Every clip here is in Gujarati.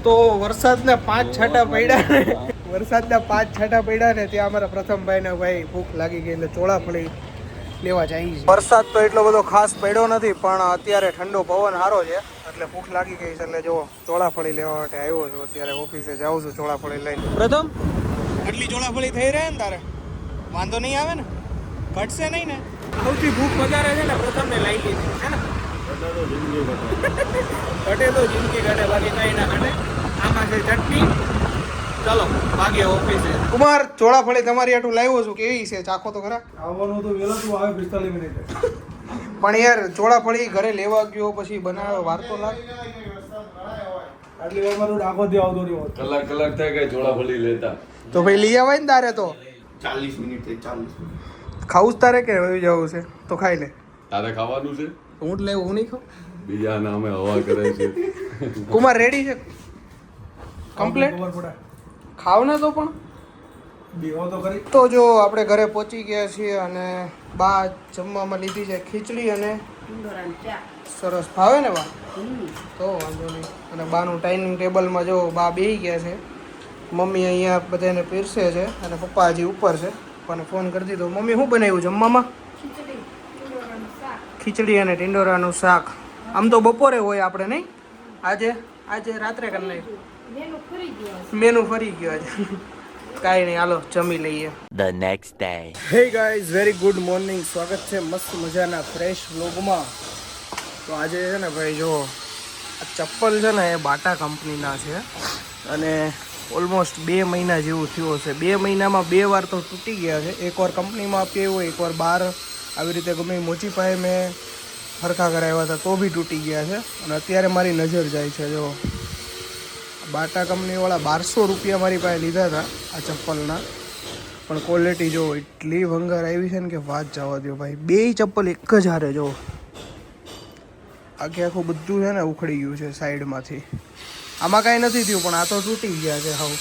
તો વરસાદના 5 છાંટા પડ્યા ને વરસાદના 5 છાંટા પડ્યા ને ત્યાં અમારા પ્રથમભાઈને ભાઈ ભૂખ લાગી ગઈ એટલે ચોળાફળી લેવા જાય છે. વરસાદ તો એટલો બધો ખાસ પડ્યો નથી પણ અત્યારે ઠંડો પવન સારો છે એટલે ભૂખ લાગી ગઈ છે એટલે જો ચોળાફળી લેવા માટે આવ્યો છું. અત્યારે ઓફિસે જાઉં છું ચોળાફળી લઈને. પ્રથમ આટલી ચોળાફળી થઈ રહે ને તારે વાંધો નહીં આવે ને? ઘટશે નહીં ને? સૌથી ભૂખ વધારે છે ને પ્રથમને લઈ લીધી છે ને. ઘટે તો જિંદગી ઘટે બાકી કઈ ના ઘટે. આમાં છે ચટણી. ચાલો ભાગ્ય ઓફિસે. કુમાર ચોળાફળી તમારી આટલું લાવ્યો છું કેવી છે? ચાખો તો ખરા. આવવાનું તો વેલા તું આવે 45 મિનિટે. પણ યાર ચોળાફળી ઘરે લેવા ગયો પછી બનાવ્યો વાર તો લાગે. આટલી વારમાં તો ડાકો દે આવતો રહ્યો. કલાક થાય કે ચોળાફળી લેતા તો ભાઈ લઈ આવાય ને તારે તો 40 મિનિટ થઈ 40 મિનિટ. ખાવું જ તારે કે વયું જવું છે તો ખાઈ લે. તારે ખાવાનું છે? હું જ લેવું હું નહીં ખાઉં. બીજા નામે હવા કરે છે. કુમાર રેડી છે કમ્પ્લીટ? ખબર પડે. ખાવ ને તો પણ બેહો તો ખરી. તો જો આપણે ઘરે પહોંચી ગયા છીએ અને બા જમવામાં લીધી છે ખીચડી અને સરસ ભાવે ને બા? તો વાંધો નહીં. અને બાનું ડાઇનિંગ ટેબલમાં જો બા બેસી ગયા છે. મમ્મી અહીંયા બધાને પીરસે છે અને પપ્પા હજી ઉપર છે. પપ્પાને ફોન કરી દીધો. મમ્મી શું બનાવ્યું જમવામાં? ખીચડી અને ટિંડોરાનું શાક. આમ તો બપોરે હોય આપણે નહીં, આજે રાત્રે કરી નાખ્યું. મેનુ ફરી ગયો આજે. કાંઈ નહીં, હાલો જમી લઈએ. The next day. Hey guys, very good morning. સ્વાગત છે મસ્ત મજાના ફ્રેશ વ્લોગમાં. તો આજે છે ને ભાઈ જો આ ચપ્પલ છે ને એ બાટા કંપનીના છે અને ઓલમોસ્ટ 2 મહિના જેવું થયું હશે. 2 મહિનામાં 2 વાર તો તૂટી ગયા છે. એકવાર કંપનીમાં આપી હોય, એકવાર બહાર આવી રીતે ગમે મોચી પાસે મેં હરખા કરાવ્યા હતા તો બી તૂટી ગયા છે. અને અત્યારે મારી નજર જાય છે જો બાટા કંપનીવાળા 1200 રૂપિયા મારી પાસે લીધા હતા આ ચપ્પલના. પણ ક્વોલિટી જો એટલી ભંગાર આવી છે ને કે વાત જવા દો ભાઈ. 2 ચપ્પલ એક જ હારે જો આખું બધું છે ને ઉખડી ગયું છે સાઈડમાંથી. આમાં કાંઈ નથી થયું પણ આ તો તૂટી ગયા છે હાવ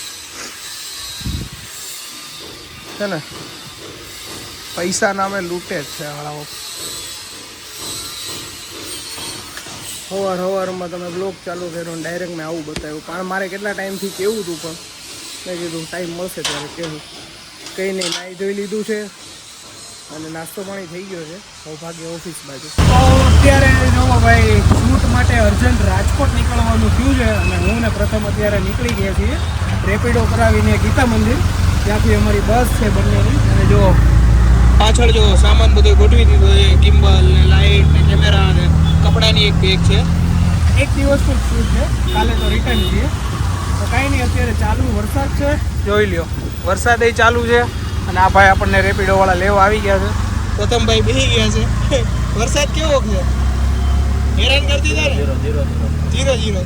છે ને. પૈસા નામે લૂંટે જ છે હાળાઓ. સવારમાં તમે બ્લોગ ચાલુ કર્યો ડાયરેક્ટ મેં આવું બતાવ્યું. કારણ મારે કેટલા ટાઈમથી કેવું હતું પણ મેં કીધું ટાઈમ મળશે ત્યારે કહેવું. કંઈ નહીં, નાહી ધોઈ લીધું છે અને નાસ્તો પાણી થઈ ગયો છે. સૌભાગ્ય ઓફિસ બાજુ. તો અત્યારે જોવો ભાઈ શૂટ માટે અર્જન્ટ રાજકોટ નીકળવાનું થયું છે અને હું ને પ્રથમ અત્યારે નીકળી ગયા છીએ રેપિડો કરાવીને ગીતા મંદિર. ત્યાંથી અમારી બસ છે બંનેની. અને જો પાછળ જો સામાન બધું ગોઠવી દીધો છે. ગિમ્બલ ને લાઇટ ને કેમેરા ને કપડાની એક બેગ છે. 1 દિવસનું શૂટ છે, કાલે તો રિટર્ન છીએ. તો કાંઈ નહીં, અત્યારે ચાલુ વરસાદ છે જોઈ લ્યો. વરસાદ એ ચાલુ છે અને આ ભાઈ આપણને રેપિડોવાળા લેવા આવી ગયા છે. પ્રથમ ભાઈ બેસી ગયા છે. વરસાદ કેવો છે? હેરાન કરતી હતા ને? 0-0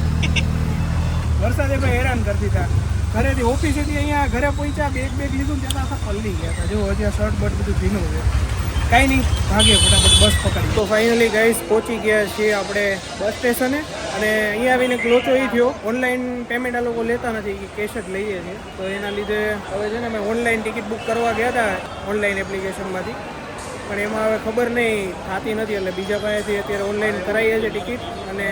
વરસાદે ભાઈ હેરાન કરતી હતા. ઘરેથી ઓફિસેથી અહીંયા ઘરે પહોંચ્યા બેગ લીધું ત્યાં આખા પલળી ગયા હતા. જો હજી શર્ટ બર્ટ બધું ભીનું છે. કાંઈ નહીં, ભાગે ફટાફટ બસ પકડી. તો ફાઇનલી ગાઈસ પહોંચી ગયા છીએ આપણે બસ સ્ટેશને. અને અહીંયા આવીને લોચો એ થયો, ઓનલાઈન પેમેન્ટ આ લોકો લેતા નથી, કેશ જ લઈએ છીએ. તો એના લીધે હવે છે ને અમે ઓનલાઈન ટિકિટ બુક કરવા ગયા હતા ઓનલાઈન એપ્લિકેશનમાંથી. પણ એમાં હવે ખબર નહીં થતી નથી એટલે બીજા પાસેથી અત્યારે ઓનલાઈન કરાવીએ છીએ ટિકિટ. અને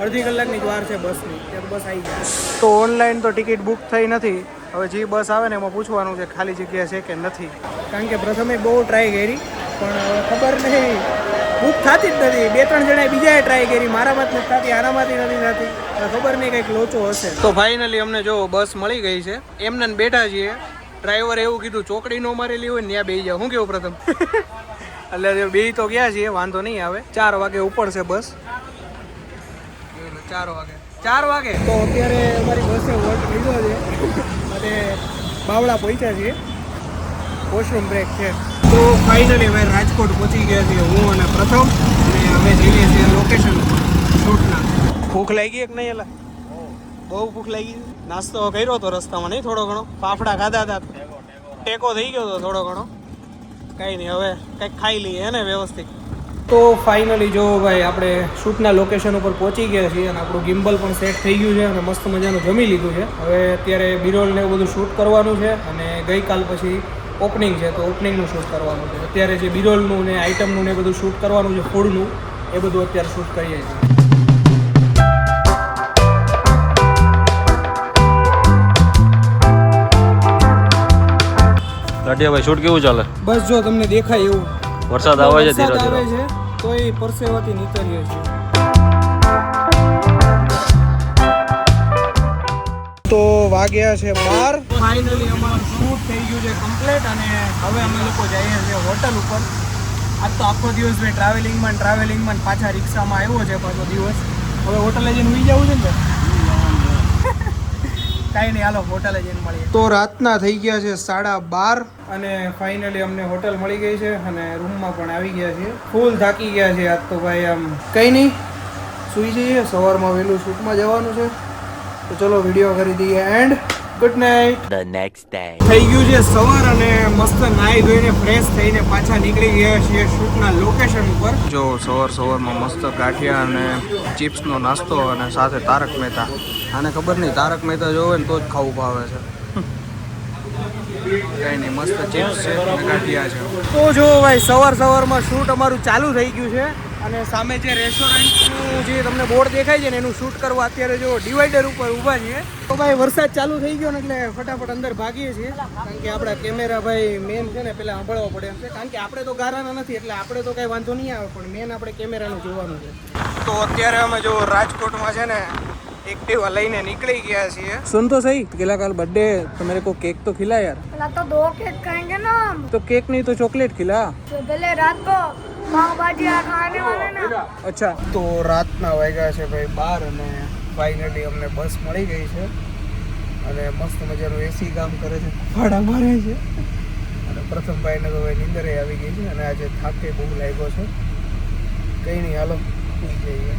અડધી કલાકની જ વાર છે બસની, ત્યારે બસ આવી જાય. તો ઓનલાઈન તો ટિકિટ બુક થઈ નથી. હવે જે બસ આવે ને એમાં પૂછવાનું છે ખાલી જગ્યા છે કે નથી. કારણ કે પ્રથમે બહુ ટ્રાય કરી પણ ખબર નહીં બુક થતી જ નથી. 2-3 જણાએ બીજાએ ટ્રાય કરી, મારામાં જ નથી થતી, આનામાંથી નથી થતી. ખબર નહીં કંઈક લોચો હશે. તો ફાઇનલી અમને જો બસ મળી ગઈ છે. એમને બેઠા છીએ. ડ્રાઈવરે એવું કીધું ચોકડી નો મારેલી હોય ને ત્યાં બેસી જાવ. શું કેવું પ્રથમ? એટલે બે તો ગયા છીએ, વાંધો નહીં આવે. 4 વાગે ઉપડશે બસ. 4 વાગે તો અત્યારે અમારી બસે વોટ લીધો છે અને બાવળા પહોંચ્યા છીએ. વોશરૂમ બ્રેક છે. તો ફાઇનલી હવે રાજકોટ પહોંચી ગયા છીએ હું અને પ્રથમ. અને અમે જઈએ છીએ લોકેશન શૂટના. ભૂખ લાગી કે નહીં? એલા બહુ ભૂખ લાગી. નાસ્તો કર્યો હતો રસ્તામાં નહીં, થોડો ઘણો ફાફડા ખાધા હતા, ટેકો થઈ ગયો હતો થોડો ઘણો. કાંઈ નહીં, હવે કંઈક ખાઈ લઈએ હે ને વ્યવસ્થિત. તો ફાઇનલી જો ભાઈ આપણે શૂટના લોકેશન ઉપર પહોંચી ગયા છીએ અને આપણું ગિમ્બલ પણ સેટ થઈ ગયું છે અને મસ્ત મજાનું જમી લીધું છે. હવે અત્યારે બીરોલ ને એવું બધું શૂટ કરવાનું છે અને ગઈકાલ પછી ઓપનિંગ છે તો ઓપનિંગનું શૂટ કરવાનું છે. અત્યારે જે બીરોલનું ને આઇટમનું ને બધું શૂટ કરવાનું છે, ફૂડનું, એ બધું અત્યારે શૂટ કરીએ છીએ. ગાંઠિયાભાઈ શૂટ કેવું ચાલે? બસ જો તમને દેખાય એવું વરસાદ આવે છે ધીરે વરસાદ ધીરે. આવે છે તોય પરસેવાથી નીતરીએ છીએ. તો વાગ્યા છે 12. ફાઇનલી અમારું શૂટ થઈ ગયું છે કમ્પ્લીટ અને હવે અમે લોકો જઈએ છીએ હોટલ ઉપર. આજ તો આખો દિવસ મેં ટ્રાવેલિંગમાં પાછા રિક્ષામાં આવ્યો છે પાછો દિવસ. હવે હોટલે જઈને ઉઈ જવું છે ને કાંઈ નહીં, હાલો હોટલે જઈને મળીએ. તો રાતના થઈ ગયા છે 12:30 અને ફાઇનલી અમને હોટલ મળી ગઈ છે અને રૂમમાં પણ આવી ગયા છીએ. ફૂલ થાકી ગયા છે આજ તો ભાઈ. આમ કંઈ નહીં, સૂઈ જઈએ, સવારમાં વહેલું શૂટમાં જવાનું છે. તો ચલો વિડીયો કરી દઈએ and good night. The next day. થઈ ગયું છે સવાર અને મસ્ત નાહી ધોઈને ફ્રેશ થઈને પાછા નીકળી ગયા છીએ શૂટના લોકેશન ઉપર. જો સવારમાં મસ્ત ગાંઠિયા અને ચિપ્સનો નાસ્તો અને સાથે તારક મહેતા. આને ખબર નહીં, તારક મહેતા જોવે ને તો જ ખાવું ભાવે છે. કઈ નહીં, મસ્ત ચિપ્સ છે અને ગાંઠિયા છે. તો જો ભાઈ સવારમાં શૂટ અમારું ચાલુ થઈ ગયું છે અને સામે જે રેસ્ટોરન્ટનું જે તમને બોર્ડ દેખાય છે ને એનું શૂટ કરવા અત્યારે જો ડિવાઈડર ઉપર ઊભા છીએ. તો ભાઈ વરસાદ ચાલુ થઈ ગયો ને એટલે ફટાફટ અંદર ભાગીએ છીએ કારણ કે આપણા કેમેરા ભાઈ મેન છે ને પેલા સાંભળવા પડે એમ છે કારણ કે આપણે તો ગારાના નથી એટલે આપણે તો કાંઈ વાંધો નહીં આવે પણ મેન આપણે કેમેરાનું જોવાનું છે. તો અત્યારે અમે જો રાજકોટમાં છે ને एक्टिवा લઈને નીકળી ગયા છીએ. सुन तो सही, अगला कल बर्थडे तो मेरे को केक तो खिला यार. तो 2 केक खाएंगे ना हम. तो केक नहीं तो चॉकलेट खिला. तो पहले रात को पाव भाजी खाने वाले ना. અચ્છા, તો રાતના વાગ્યા છે ભાઈ 12 અને ફાઇનલી અમને બસ મળી ગઈ છે અને મસ્ત મજાનું એસી કામ કરે છે, ભાડા મારે છે અને પ્રથમ ભાઈને તો ભાઈ નીંદરે આવી ગઈ છે અને આજે થાકે બહુ લાગ્યો છે. કંઈ નહીં, હાલો જઈએ.